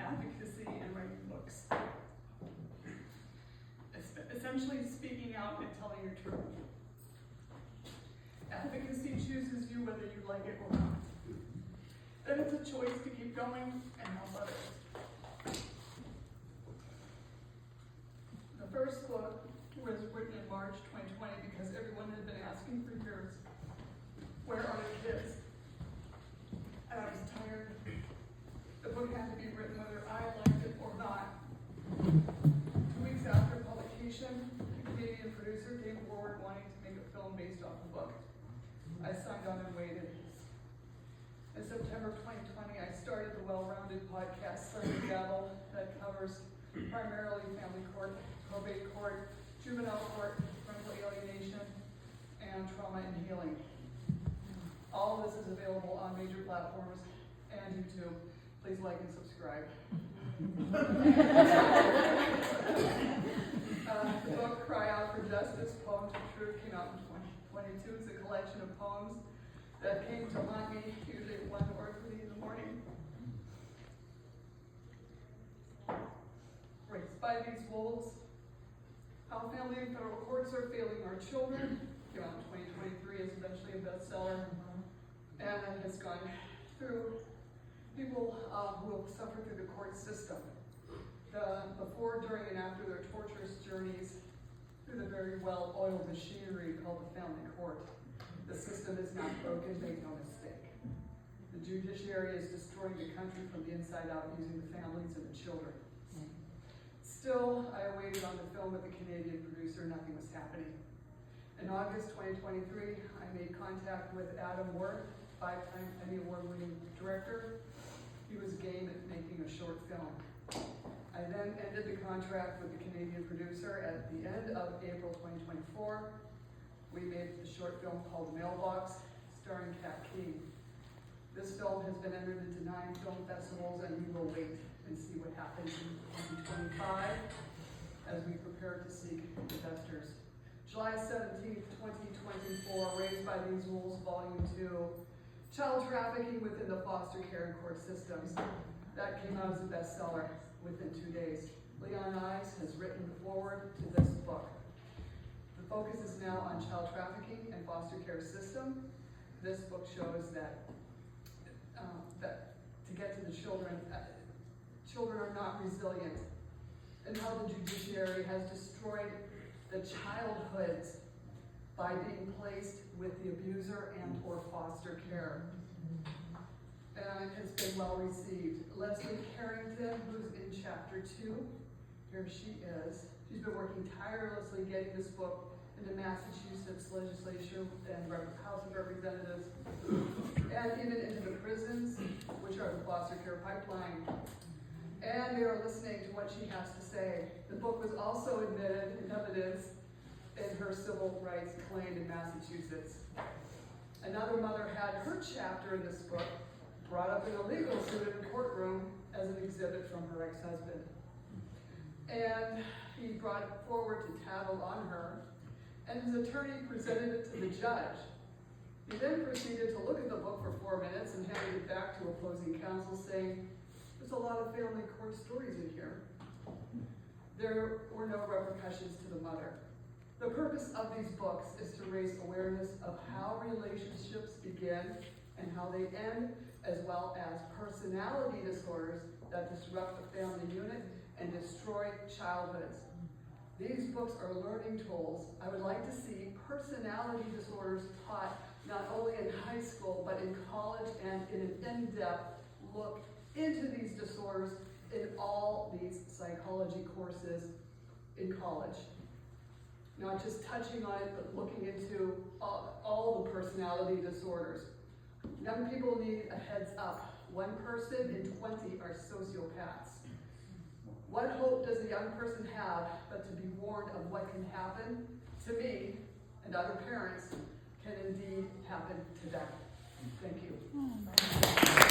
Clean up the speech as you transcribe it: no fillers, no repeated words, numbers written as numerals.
advocacy and writing books. Essentially speaking out and telling your truth. Advocacy chooses you whether you like it or not. Then it's a choice to keep going and help others. The first book was written in March 2020 because everyone had been asking for years, where are the kids? And I was tired. The book had to be written whether I liked it or not. 2 weeks after publication, the Canadian producer came forward wanting to make a film based off the book. I signed on and waited. In September 2020, I started the well-rounded podcast, Sunday Gavel, that covers primarily family court, probate court, juvenile court, parental alienation, and trauma and healing. All of this is available on major platforms and YouTube. Please like and subscribe. The book, Cry Out for Justice, Poems of Truth, came out in 2022. It's a collection of poems that came to haunt me, usually at 1 or 3 in the morning. Raised by These Wolves, How Family and Federal Courts Are Failing Our Children, came out in 2023, is eventually a bestseller, and it has gone through people who have suffered through the court system. Before, during, and after their torturous journeys through the very well-oiled machinery called the family court. The system is not broken, make no mistake. The judiciary is destroying the country from the inside out using the families and the children. Still, I awaited on the film with the Canadian producer, nothing was happening. In August 2023, I made contact with Adam Worth, 5-time Emmy Award-winning director. He was game at making a short film. I then ended the contract with the Canadian producer at the end of April 2024. We made the short film called Mailbox, starring Kat King. This film has been entered into 9 film festivals, and we will wait and see what happens in 2025 as we prepare to seek investors. July 17th, 2024, Raised by These Wolves, Volume 2, Child Trafficking Within the Foster Care and Court Systems. That came out as a bestseller within 2 days. Leon Ives has written the foreword to this book. The focus is now on child trafficking and foster care system. This book shows that to get to the children, children are not resilient, and how the judiciary has destroyed the childhoods by being placed with the abuser and or foster care. And it's been well received. Leslie Carrington, who's in chapter 2, here she is. She's been working tirelessly getting this book into Massachusetts legislature and House of Representatives, and even into the prisons, which are the foster care pipeline. And they are listening to what she has to say. The book was also admitted in evidence in her civil rights claim in Massachusetts. Another mother had her chapter in this book brought up in a legal suit in the courtroom as an exhibit from her ex-husband. And he brought it forward to tattle on her, and his attorney presented it to the judge. He then proceeded to look at the book for 4 minutes and handed it back to opposing counsel, saying, "There's a lot of family court stories in here." There were no repercussions to the mother. The purpose of these books is to raise awareness of how relationships begin and how they end, as well as personality disorders that disrupt the family unit and destroy childhoods. These books are learning tools. I would like to see personality disorders taught not only in high school, but in college, and in an in-depth look into these disorders in all these psychology courses in college. Not just touching on it, but looking into all the personality disorders. Young people need a heads up. 1 person in 20 are sociopaths. What hope does a young person have but to be warned of what can happen to me and other parents can indeed happen to them? Thank you.